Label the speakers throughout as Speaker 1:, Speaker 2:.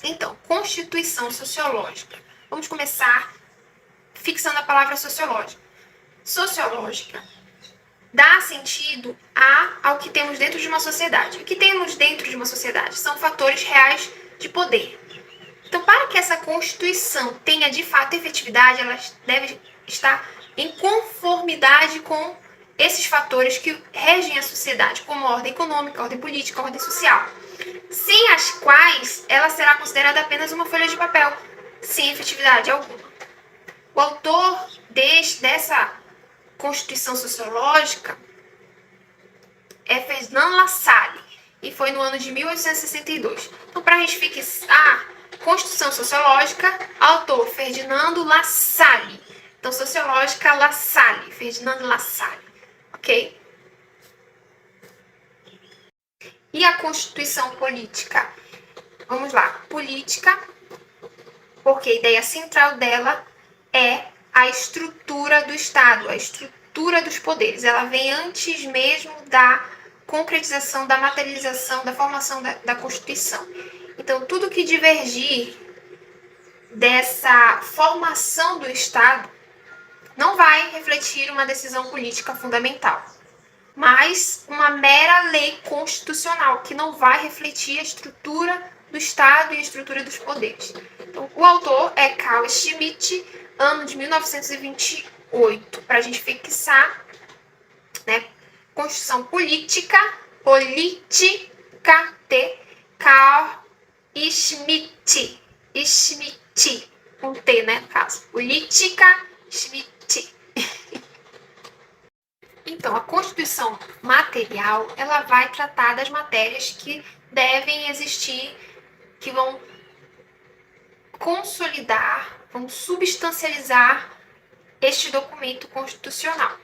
Speaker 1: Então, constituição sociológica. Vamos começar fixando a palavra sociológica. Sociológica dá sentido ao que temos dentro de uma sociedade. O que temos dentro de uma sociedade são fatores reais de poder. Então, para que essa Constituição tenha de fato efetividade, ela deve estar em conformidade com esses fatores que regem a sociedade, como a ordem econômica, a ordem política, a ordem social, sem as quais ela será considerada apenas uma folha de papel, sem efetividade alguma. O autor dessa Constituição Sociológica é Ferdinand Lassalle, e foi no ano de 1862. Então, para a gente fixar Constituição Sociológica, autor Ferdinando Lassalle. Então, Sociológica Lassalle, Ferdinando Lassalle, ok? E a Constituição Política? Vamos lá, política, porque a ideia central dela é a estrutura do Estado, a estrutura dos poderes. Ela vem antes mesmo da concretização, da materialização, da formação da Constituição. Então, tudo que divergir dessa formação do Estado não vai refletir uma decisão política fundamental, mas uma mera lei constitucional que não vai refletir a estrutura do Estado e a estrutura dos poderes. Então, o autor é Carl Schmitt, ano de 1928, para a gente fixar, né? Constituição política, Carl Schmitt, com T, né, no caso. Política, Schmitt. Então, a Constituição material, ela vai tratar das matérias que devem existir, que vão consolidar, vão substancializar este documento constitucional.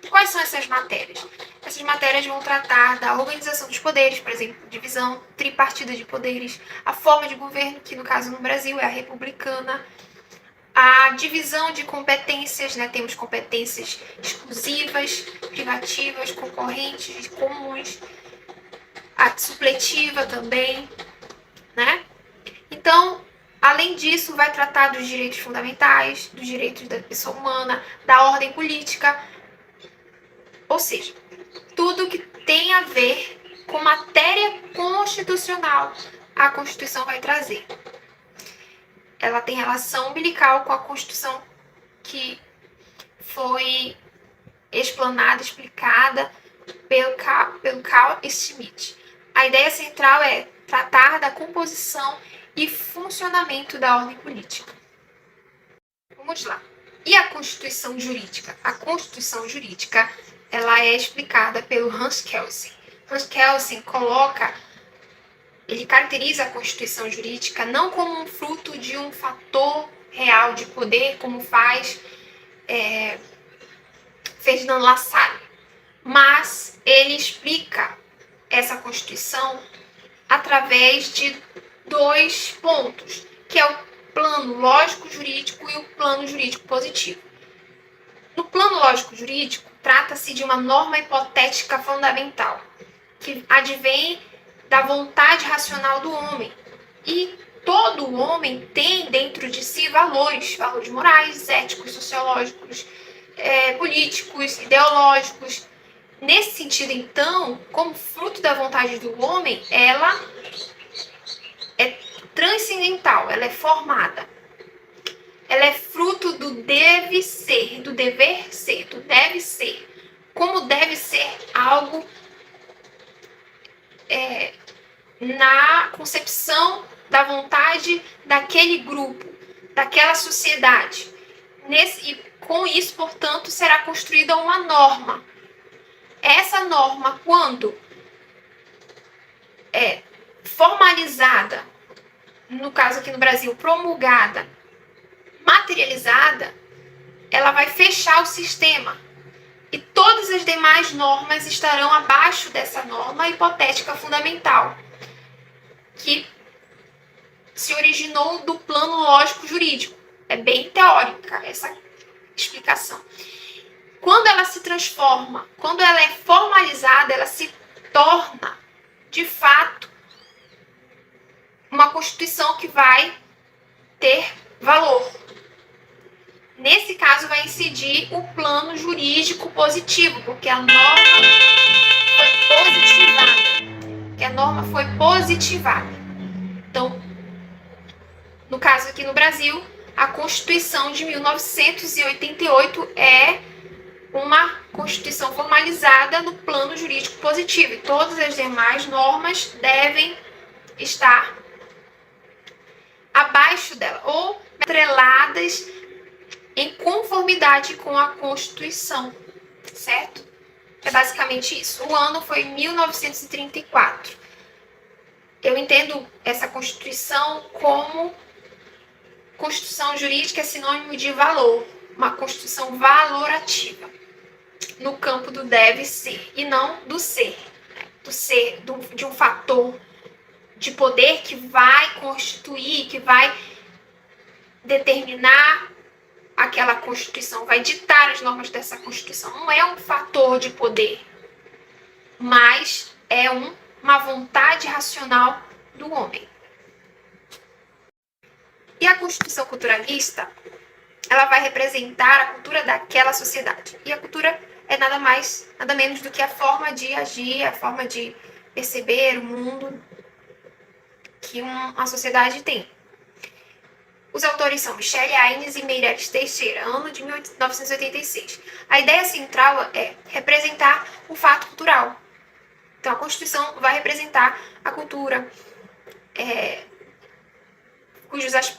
Speaker 1: Quais são essas matérias? Essas matérias vão tratar da organização dos poderes, por exemplo, divisão tripartida de poderes, a forma de governo, que no caso no Brasil é a republicana, a divisão de competências, né? Temos competências exclusivas, privativas, concorrentes, comuns, a supletiva também, né? Então, além disso, vai tratar dos direitos fundamentais, dos direitos da pessoa humana, da ordem política, ou seja, tudo que tem a ver com matéria constitucional, a Constituição vai trazer. Ela tem relação umbilical com a Constituição que foi explanada, explicada pelo Carl Schmitt. A ideia central é tratar da composição e funcionamento da ordem política. Vamos lá. E a Constituição Jurídica? A Constituição Jurídica, ela é explicada pelo Hans Kelsen. Hans Kelsen ele caracteriza a Constituição Jurídica não como um fruto de um fator real de poder, como faz Ferdinand Lassalle, mas ele explica essa Constituição através de dois pontos, que é o plano lógico-jurídico e o plano jurídico-positivo. No plano lógico-jurídico, trata-se de uma norma hipotética fundamental, que advém da vontade racional do homem. E todo homem tem dentro de si valores morais, éticos, sociológicos, políticos, ideológicos. Nesse sentido, então, como fruto da vontade do homem, ela é transcendental, ela é formada. Ela é fruto do deve ser, do dever ser, do deve ser. Como deve ser algo na concepção da vontade daquele grupo, daquela sociedade. E com isso, portanto, será construída uma norma. Essa norma, quando é formalizada, no caso aqui no Brasil, promulgada, materializada, ela vai fechar o sistema. E todas as demais normas estarão abaixo dessa norma hipotética fundamental, que se originou do plano lógico-jurídico. É bem teórica essa explicação. Quando ela se transforma, quando ela é formalizada, ela se torna, de fato, uma Constituição que vai ter valor. Nesse caso, vai incidir o plano jurídico positivo, porque a norma foi positivada. Então, no caso aqui no Brasil, a Constituição de 1988 é uma Constituição formalizada no plano jurídico positivo, e todas as demais normas devem estar abaixo dela ou atreladas em conformidade com a Constituição, certo? É basicamente isso. O ano foi 1934. Eu entendo essa Constituição como Constituição jurídica é sinônimo de valor, uma Constituição valorativa, no campo do deve ser e não do ser, de um fator de poder que vai constituir, que vai determinar aquela Constituição, vai ditar as normas dessa Constituição. Não é um fator de poder, mas é uma vontade racional do homem. E a Constituição culturalista, ela vai representar a cultura daquela sociedade. E a cultura é nada mais, nada menos do que a forma de agir, a forma de perceber o mundo que uma sociedade tem. Os autores são Michele Aines e Meireles Teixeira, ano de 1986. A ideia central é representar o fato cultural. Então, a Constituição vai representar a cultura,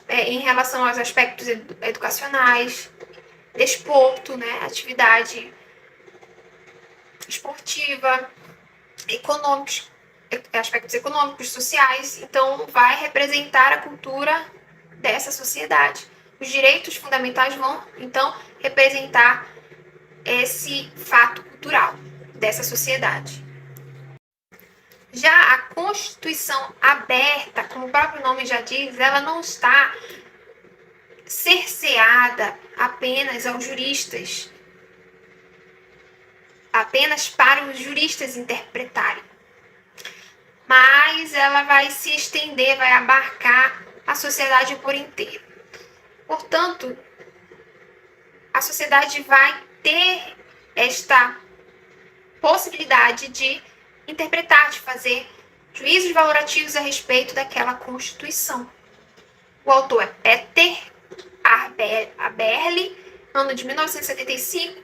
Speaker 1: em relação aos aspectos educacionais, desporto, né, atividade esportiva, econômicos, aspectos econômicos, sociais. Então, vai representar a cultura dessa sociedade. Os direitos fundamentais vão, então, representar esse fato cultural dessa sociedade. Já a Constituição aberta, como o próprio nome já diz, ela não está cerceada apenas aos juristas, apenas para os juristas interpretarem, mas ela vai se estender, vai abarcar a sociedade por inteiro. Portanto, a sociedade vai ter esta possibilidade de interpretar, de fazer juízos valorativos a respeito daquela Constituição. O autor é Peter Aberle, ano de 1975,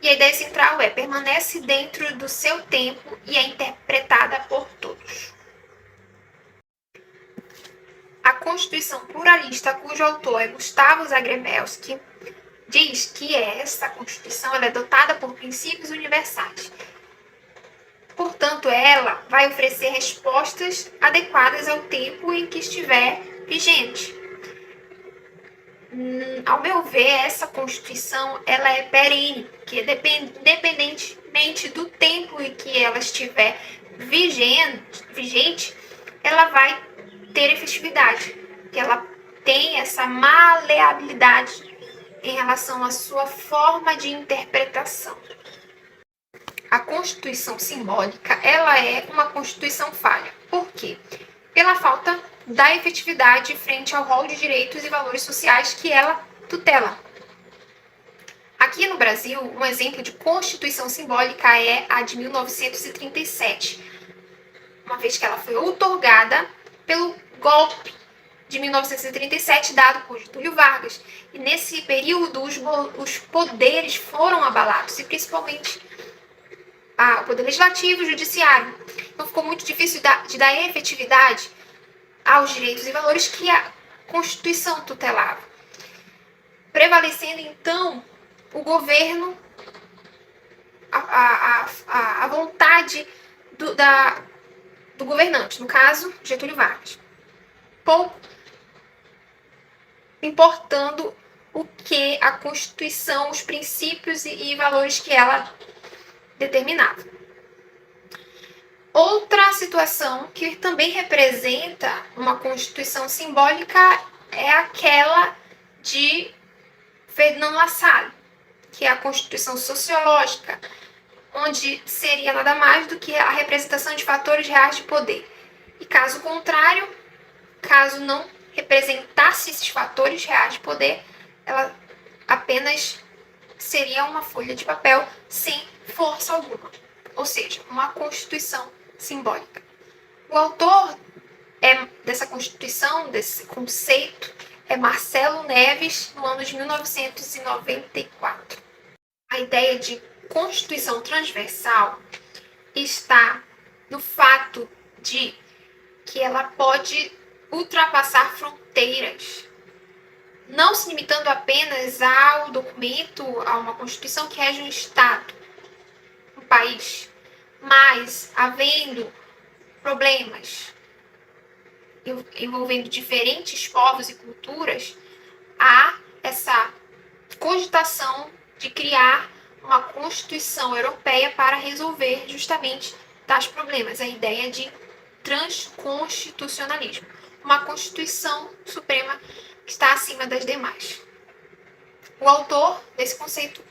Speaker 1: e a ideia central é: permanece dentro do seu tempo e é interpretada por todos. A Constituição pluralista, cujo autor é Gustavo Zagrebelsky, diz que essa Constituição ela é dotada por princípios universais. Portanto, ela vai oferecer respostas adequadas ao tempo em que estiver vigente. Ao meu ver, essa Constituição ela é perene, que independentemente do tempo em que ela estiver vigente, ela vai ter efetividade, que ela tem essa maleabilidade em relação à sua forma de interpretação. A Constituição simbólica, ela é uma Constituição falha. Por quê? Pela falta da efetividade frente ao rol de direitos e valores sociais que ela tutela. Aqui no Brasil, um exemplo de Constituição simbólica é a de 1937, uma vez que ela foi outorgada pelo golpe de 1937 dado por Getúlio Vargas. E nesse período, os poderes foram abalados, e principalmente o poder legislativo e o judiciário. Então ficou muito difícil de dar efetividade aos direitos e valores que a Constituição tutelava. Prevalecendo, então, o governo, a vontade do governante, no caso, Getúlio Vargas. Pouco importando o que a Constituição, os princípios e valores que ela determinava. Outra situação que também representa uma Constituição simbólica é aquela de Ferdinand Lassalle, que é a Constituição sociológica, onde seria nada mais do que a representação de fatores reais de poder. E caso contrário, caso não representasse esses fatores reais de poder, ela apenas seria uma folha de papel sem força alguma, ou seja, uma constituição simbólica. O autor dessa constituição, desse conceito, é Marcelo Neves, no ano de 1994. A ideia de constituição transversal está no fato de que ela pode ultrapassar fronteiras, não se limitando apenas ao documento, a uma constituição que rege um Estado, um país, mas havendo problemas envolvendo diferentes povos e culturas, há essa cogitação de criar uma Constituição Europeia para resolver justamente tais problemas, a ideia de transconstitucionalismo, uma Constituição Suprema que está acima das demais. O autor desse conceito